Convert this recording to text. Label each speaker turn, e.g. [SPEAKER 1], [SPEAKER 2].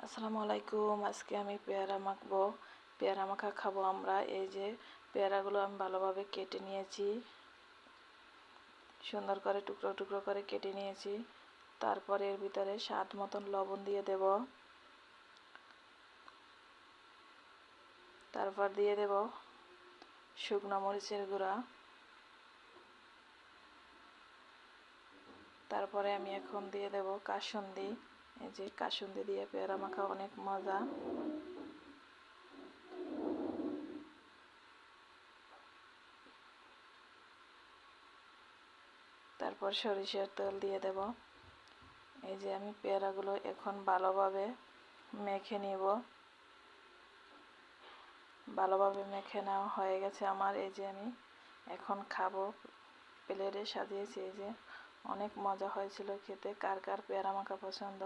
[SPEAKER 1] আসসালামু আলাইকুম। আজকে আমি পেয়ারা মাখবো, পেয়ারা মাখা খাবো আমরা। এই যে পেয়ারাগুলো আমি ভালোভাবে কেটে নিয়েছি, সুন্দর করে টুকরো টুকরো করে কেটে নিয়েছি। তারপরে এর ভিতরে স্বাদ মতন লবণ দিয়ে দেব, তারপর দিয়ে দেব শুকনো মরিচের গুঁড়া। তারপরে আমি এখন দিয়ে দেব কাসুন্দি। এই যে কাসুন্দি দিয়ে পেয়ারা মাখা অনেক মজা। তারপর সরিষার তেল দিয়ে দেব। এই যে আমি পেয়ারাগুলো এখন ভালোভাবে মেখে নিব। ভালোভাবে মেখে নেওয়া হয়ে গেছে আমার। এই যে আমি এখন খাবো, প্লেটে সাজিয়েছি। এই যে অনেক মজা হয়েছিল খেতে। কার কার পেয়ারা মাখা পছন্দ?